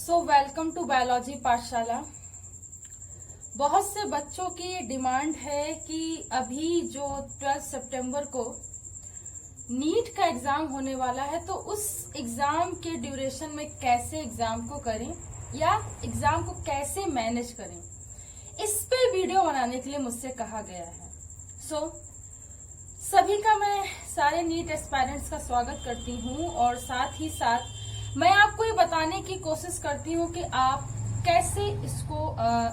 Welcome to biology पाठशाला। बहुत से बच्चों की डिमांड है कि अभी जो 12 सितंबर को नीट का एग्जाम होने वाला है तो उस एग्जाम के ड्यूरेशन में कैसे एग्जाम को करें या एग्जाम को कैसे मैनेज करें, इस पे वीडियो बनाने के लिए मुझसे कहा गया है। सभी का मैं सारे नीट एस्पायरेंट्स का स्वागत करती हूँ और साथ ही साथ मैं आपको ये बताने की कोशिश करती हूँ कि आप कैसे इसको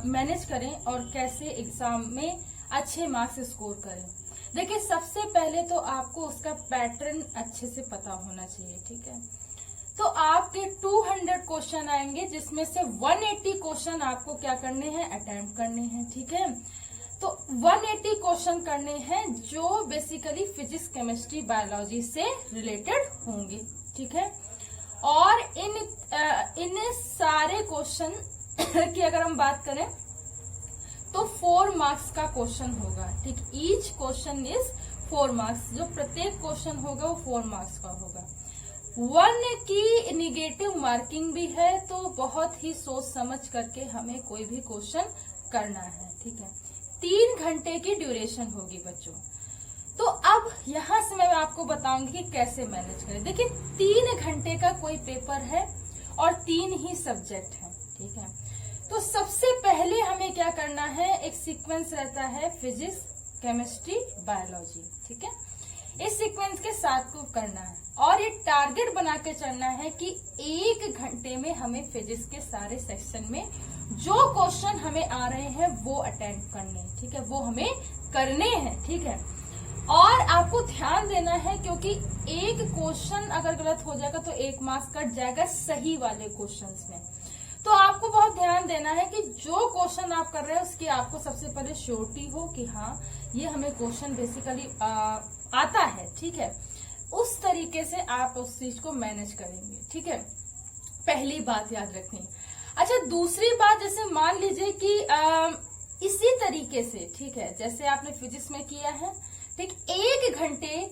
मैनेज करें और कैसे एग्जाम में अच्छे मार्क्स स्कोर करें। देखिए, सबसे पहले तो आपको उसका पैटर्न अच्छे से पता होना चाहिए, ठीक है। तो आपके 200 क्वेश्चन आएंगे जिसमें से 180 क्वेश्चन आपको क्या करने हैं, अटेम्प्ट करने हैं, ठीक है। तो 180 क्वेश्चन करने हैं जो बेसिकली फिजिक्स, केमिस्ट्री, बायोलॉजी से रिलेटेड होंगे, ठीक है। और इन सारे क्वेश्चन की अगर हम बात करें तो 4 मार्क्स का क्वेश्चन होगा, ठीक। ईच क्वेश्चन इज 4 मार्क्स, जो प्रत्येक क्वेश्चन होगा वो 4 मार्क्स का होगा। 1 की निगेटिव मार्किंग भी है, तो बहुत ही सोच समझ करके हमें कोई भी क्वेश्चन करना है, ठीक है। 3 घंटे की ड्यूरेशन होगी बच्चों। तो अब यहाँ से मैं आपको बताऊंगी कि कैसे मैनेज करें। देखिए, 3 घंटे का कोई पेपर है और 3 ही सब्जेक्ट है, ठीक है। तो सबसे पहले हमें क्या करना है, एक सीक्वेंस रहता है फिजिक्स, केमिस्ट्री, बायोलॉजी, ठीक है। इस सीक्वेंस के साथ को करना है और ये टारगेट बना के चलना है कि 1 घंटे में हमें फिजिक्स के सारे सेक्शन में जो क्वेश्चन हमें आ रहे हैं वो अटेम्प्ट करने हैं, ठीक है, वो हमें करने हैं, ठीक है। और आपको ध्यान देना है क्योंकि एक क्वेश्चन अगर गलत हो जाएगा तो 1 मार्क्स कट जाएगा सही वाले क्वेश्चंस में। तो आपको बहुत ध्यान देना है कि जो क्वेश्चन आप कर रहे हैं उसकी आपको सबसे पहले श्योरिटी हो कि हाँ ये हमें क्वेश्चन बेसिकली आता है, ठीक है। उस तरीके से आप उस चीज को मैनेज करेंगे, ठीक है। पहली बात याद रखनी। अच्छा, दूसरी बात, जैसे मान लीजिए कि इसी तरीके से, ठीक है, जैसे आपने फिजिक्स में किया है, ठीक, 1 घंटे,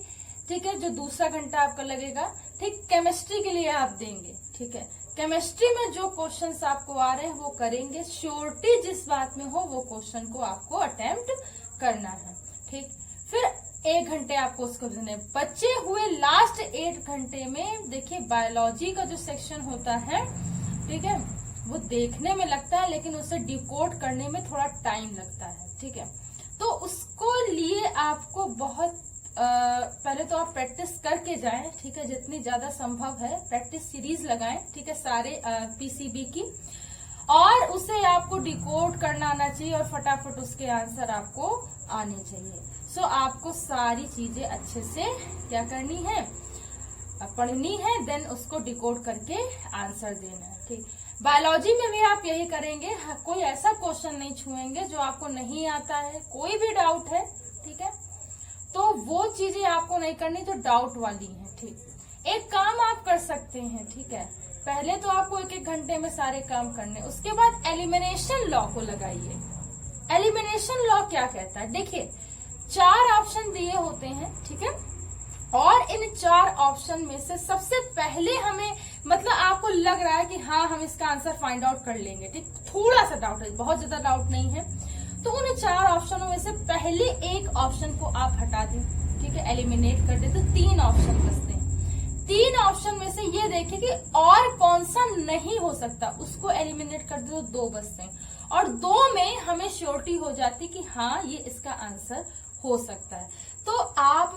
ठीक है, जो दूसरा घंटा आपका लगेगा, ठीक, केमिस्ट्री के लिए आप देंगे, ठीक है। केमिस्ट्री में जो क्वेश्चंस आपको आ रहे हैं वो करेंगे, श्योरिटी जिस बात में हो वो क्वेश्चन को आपको अटेम्प्ट करना है, ठीक। फिर 1 घंटे आपको उसको देने। बचे हुए लास्ट 8 घंटे में देखिए बायोलॉजी का जो सेक्शन होता है, ठीक है, वो देखने में लगता है लेकिन उसे डिकोड करने में थोड़ा टाइम लगता है, ठीक है। तो उसको लिए आपको बहुत पहले तो आप प्रैक्टिस करके जाएं, ठीक है, जितनी ज्यादा संभव है प्रैक्टिस सीरीज लगाएं, ठीक है, सारे पीसीबी की, और उसे आपको डिकोड करना आना चाहिए और फटाफट उसके आंसर आपको आने चाहिए। आपको सारी चीजें अच्छे से क्या करनी है, पढ़नी है, देन उसको डिकोड करके आंसर देना है, ठीक। बायोलॉजी में भी आप यही करेंगे, कोई ऐसा क्वेश्चन नहीं छुएंगे जो आपको नहीं आता है, कोई भी डाउट है, ठीक है, तो वो चीजें आपको नहीं करनी जो डाउट वाली है, ठीक। एक काम आप कर सकते हैं, ठीक है, पहले तो आपको 1-1 घंटे में सारे काम करने, उसके बाद एलिमिनेशन लॉ को लगाइए। एलिमिनेशन लॉ क्या कहता है, देखिए 4 ऑप्शन दिए होते हैं, ठीक है, और इन 4 ऑप्शन में से सबसे पहले हमें, मतलब आपको लग रहा है कि हाँ हम इसका आंसर फाइंड आउट कर लेंगे, ठीक, थोड़ा सा डाउट है, बहुत ज्यादा डाउट नहीं है, तो उन 4 ऑप्शनों में से पहले एक ऑप्शन को आप हटा दें, ठीक है, एलिमिनेट कर दें, तो 3 ऑप्शन बचते हैं। 3 ऑप्शन में से ये देखिए कि और कौन सा नहीं हो सकता, उसको एलिमिनेट कर दे तो 2 बचते हैं, और 2 में हमें श्योरिटी हो जाती कि हाँ ये इसका आंसर हो सकता है। तो आप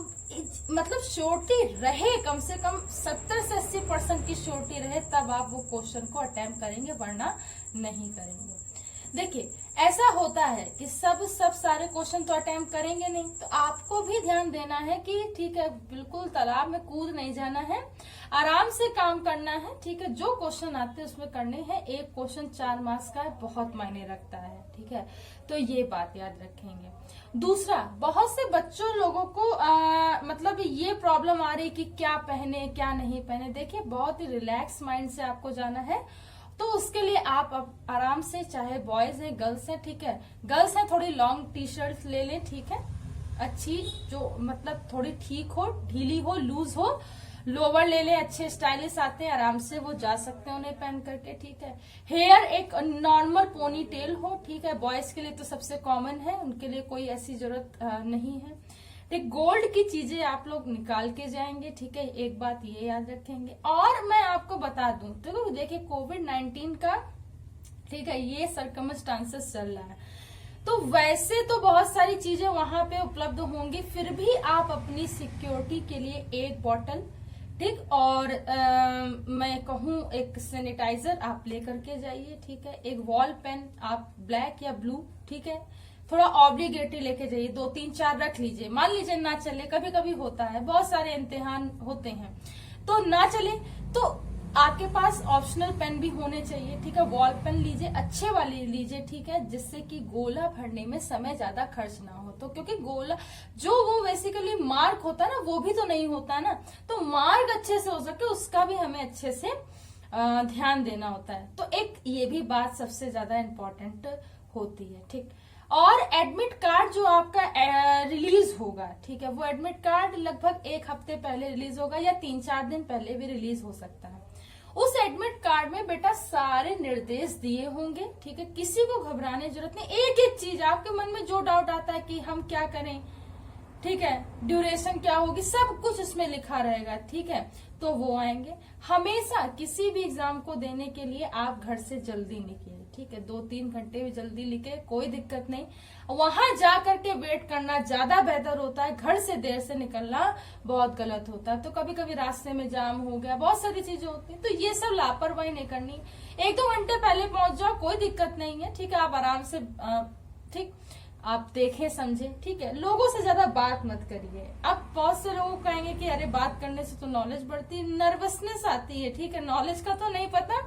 मतलब श्योरिटी रहे, कम से कम 70 से 80% की श्योरिटी रहे, तब आप वो क्वेश्चन को अटेम्प्ट करेंगे, वरना नहीं करेंगे। देखिए, ऐसा होता है कि सब सारे क्वेश्चन तो अटेम्प्ट करेंगे नहीं, तो आपको भी ध्यान देना है कि ठीक है, बिल्कुल तालाब में कूद नहीं जाना है, आराम से काम करना है, ठीक है। जो क्वेश्चन आते हैं उसमें करने हैं। एक क्वेश्चन 4 मार्क्स का है, बहुत मायने रखता है, ठीक है, तो ये बात याद रखेंगे। दूसरा, बहुत से बच्चों लोगों को मतलब ये प्रॉब्लम आ रही कि क्या पहने क्या नहीं पहने। देखिए, बहुत ही रिलैक्स माइंड से आपको जाना है, तो उसके लिए आप आराम से, चाहे बॉयज है गर्ल्स है, ठीक है, गर्ल्स है थोड़ी लॉन्ग टी शर्ट ले लें, ठीक है, अच्छी, जो मतलब थोड़ी ठीक हो, ढीली हो, लूज हो, लोअर ले ले, अच्छे स्टाइलिश आते हैं, आराम से वो जा सकते हैं उन्हें पहन करके, ठीक है। हेयर एक नॉर्मल पोनी टेल हो, ठीक है। बॉयज के लिए तो सबसे कॉमन है, उनके लिए कोई ऐसी जरूरत नहीं है, ठीक। गोल्ड की चीजें आप लोग निकाल के जाएंगे, ठीक है, एक बात ये याद रखेंगे। और मैं आपको बता दूं तो देखिए कोविड-19 का, ठीक है, ये सर्कमस्टांसेस चल रहा है, तो वैसे तो बहुत सारी चीजें वहां पे उपलब्ध होंगी, फिर भी आप अपनी सिक्योरिटी के लिए एक बॉटल, ठीक, और मैं कहूँ एक सैनिटाइजर आप लेकर के जाइए, ठीक है। एक वॉल पेन आप ब्लैक या ब्लू, ठीक है, थोड़ा ऑब्लिगेटरी लेके जाइए, 2 3 4 रख लीजिए। मान लीजिए ना चले, कभी कभी होता है, बहुत सारे इम्तिहान होते हैं तो ना चले, तो आपके पास ऑप्शनल पेन भी होने चाहिए, ठीक है। वॉल पेन लीजिए, अच्छे वाले लीजिए, ठीक है, जिससे कि गोला भरने में समय ज्यादा खर्च ना हो। तो क्योंकि गोला जो वो बेसिकली मार्क होता है ना, वो भी तो नहीं होता है ना, तो मार्क अच्छे से हो सके उसका भी हमें अच्छे से ध्यान देना होता है। तो एक ये भी बात सबसे ज्यादा इम्पोर्टेंट होती है, ठीक। और एडमिट कार्ड जो आपका रिलीज होगा, ठीक है, वो एडमिट कार्ड लगभग 1 हफ्ते पहले रिलीज होगा या 3-4 दिन पहले भी रिलीज हो सकता है। उस एडमिट कार्ड में बेटा सारे निर्देश दिए होंगे, ठीक है, किसी को घबराने की जरूरत नहीं। एक एक चीज आपके मन में जो डाउट आता है कि हम क्या करें, ठीक है, ड्यूरेशन क्या होगी, सब कुछ उसमें लिखा रहेगा, ठीक है। तो वो आएंगे। हमेशा किसी भी एग्जाम को देने के लिए आप घर से जल्दी निकलिए, ठीक है, 2-3 घंटे भी जल्दी लिखे, कोई दिक्कत नहीं। वहां जा करके वेट करना ज्यादा बेहतर होता है, घर से देर से निकलना बहुत गलत होता है। तो कभी कभी रास्ते में जाम हो गया, बहुत सारी चीजें होती हैं, तो ये सब लापरवाही नहीं करनी। 1-2 घंटे पहले पहुंच जाओ, कोई दिक्कत नहीं है, ठीक है, आप आराम से, ठीक, आप देखें समझे, ठीक है। लोगों से ज्यादा बात मत करिए। अब बहुत से लोग कहेंगे कि अरे बात करने से तो नॉलेज बढ़ती है, नर्वसनेस आती है, ठीक है, नॉलेज का तो नहीं पता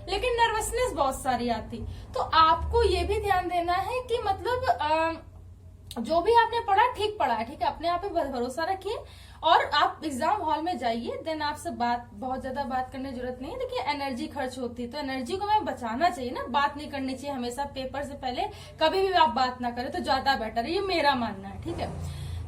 लेकिन नर्वसनेस बहुत सारी आती। तो आपको ये भी ध्यान देना है कि मतलब जो भी आपने पढ़ा ठीक पढ़ा है, ठीक है, अपने आप पे भरोसा रखिए और आप एग्जाम हॉल में जाइए। देन आपसे बहुत ज्यादा बात करने की जरूरत नहीं है। देखिए एनर्जी खर्च होती है, तो एनर्जी को हमें बचाना चाहिए ना, बात नहीं करनी चाहिए हमेशा। पेपर से पहले कभी भी आप बात ना करें तो ज्यादा बेटर है, ये मेरा मानना है, ठीक है।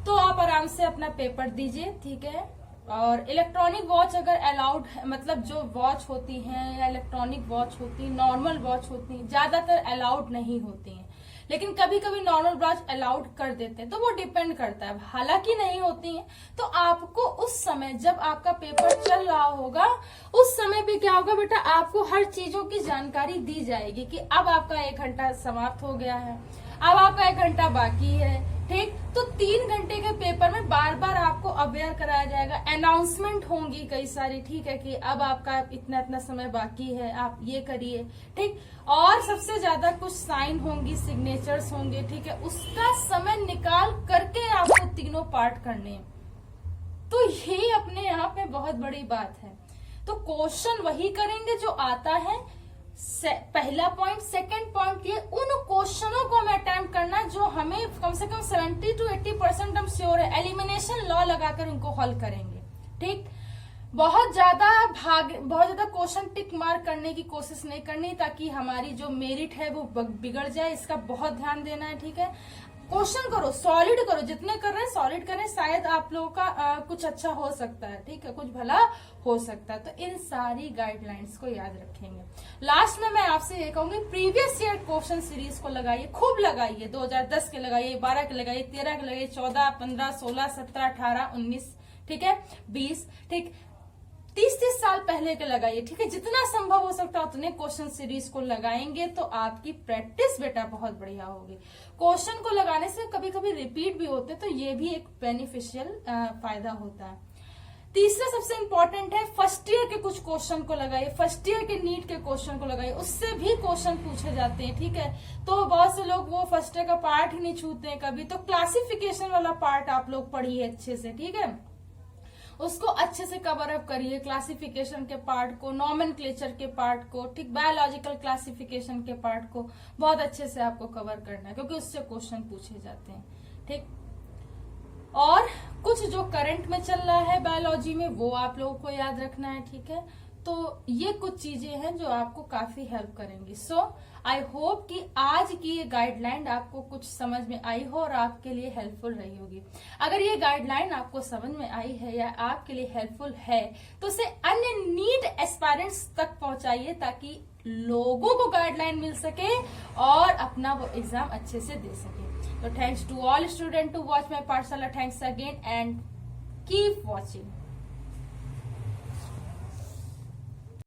तो आप आराम से अपना पेपर दीजिए, ठीक है। और इलेक्ट्रॉनिक वॉच अगर अलाउड है, मतलब जो वॉच होती हैं या इलेक्ट्रॉनिक वॉच होती है, नॉर्मल वॉच होती है, ज्यादातर अलाउड नहीं होती हैं, लेकिन कभी कभी नॉर्मल वॉच अलाउड कर देते हैं, तो वो डिपेंड करता है। हालांकि नहीं होती हैं, तो आपको उस समय जब आपका पेपर चल रहा होगा, उस समय पे क्या होगा बेटा, आपको हर चीजों की जानकारी दी जाएगी कि अब आपका 1 घंटा समाप्त हो गया है, अब आपका 1 घंटा बाकी है, ठीक। तो 3 घंटे के पेपर में बार बार आपको अवेयर कराया जाएगा, अनाउंसमेंट होंगी कई सारी, ठीक है, कि अब आपका इतना इतना समय बाकी है, आप ये करिए, ठीक। और सबसे ज्यादा कुछ साइन होंगी, सिग्नेचर्स होंगे, ठीक है, उसका समय निकाल करके आपको तीनों पार्ट करने हैं। तो ये अपने यहाँ पे बहुत बड़ी बात है। तो क्वेश्चन वही करेंगे जो आता है, पहला पॉइंट। सेकंड पॉइंट ये, उन क्वेश्चनों को हमें अटेम्प्ट करना जो हमें कम से कम 70 to 80% हम श्योर है, एलिमिनेशन लॉ लगाकर उनको हल करेंगे, ठीक। बहुत ज्यादा क्वेश्चन टिक मार्क करने की कोशिश नहीं करनी, ताकि हमारी जो मेरिट है वो बिगड़ जाए, इसका बहुत ध्यान देना है, ठीक है। क्वेश्चन करो, सॉलिड करो, जितने कर रहे हैं सॉलिड करें, शायद आप लोगों का कुछ अच्छा हो सकता है, ठीक है, कुछ भला हो सकता है। तो इन सारी गाइडलाइंस को याद रखेंगे। लास्ट में मैं आपसे ये कहूंगी, प्रीवियस ईयर क्वेश्चन सीरीज को लगाइए, खूब लगाइए, 2010 के लगाइए, 12 के लगाइए, 13 के लगाइए, 14, 15, 16, 17, 18, 19, ठीक है, 20, ठीक, 30 साल पहले के लगाइए, ठीक है। जितना संभव हो सकता है उतने क्वेश्चन सीरीज को लगाएंगे तो आपकी प्रैक्टिस बेटा बहुत बढ़िया होगी। क्वेश्चन को लगाने से कभी कभी रिपीट भी होते, तो ये भी एक बेनिफिशियल फायदा होता है। तीसरा सबसे इंपॉर्टेंट है, फर्स्ट ईयर के कुछ क्वेश्चन को लगाइए, फर्स्ट ईयर के नीट के क्वेश्चन को लगाइए, उससे भी क्वेश्चन पूछे जाते हैं, ठीक है। तो बहुत से लोग वो फर्स्ट ईयर का पार्ट ही नहीं छूते हैं कभी, तो क्लासिफिकेशन वाला पार्ट आप लोग पढ़िए अच्छे से, ठीक है, उसको अच्छे से कवर अप करिए, क्लासिफिकेशन के पार्ट को, नॉमेनक्लेचर के पार्ट को, ठीक, बायोलॉजिकल क्लासिफिकेशन के पार्ट को बहुत अच्छे से आपको कवर करना है, क्योंकि उससे क्वेश्चन पूछे जाते हैं, ठीक। और कुछ जो करंट में चल रहा है बायोलॉजी में, वो आप लोगों को याद रखना है, ठीक है। तो ये कुछ चीजें हैं जो आपको काफी हेल्प करेंगी। सो आई होप कि आज की ये गाइडलाइन आपको कुछ समझ में आई हो और आपके लिए हेल्पफुल रही होगी। अगर ये गाइडलाइन आपको समझ में आई है या आपके लिए हेल्पफुल है तो उसे अन्य नीट एस्पायरेंट्स तक पहुंचाइए ताकि लोगों को गाइडलाइन मिल सके और अपना वो एग्जाम अच्छे से दे सके। तो thanks to all student to watch my Pathshala. Thanks again and keep watching.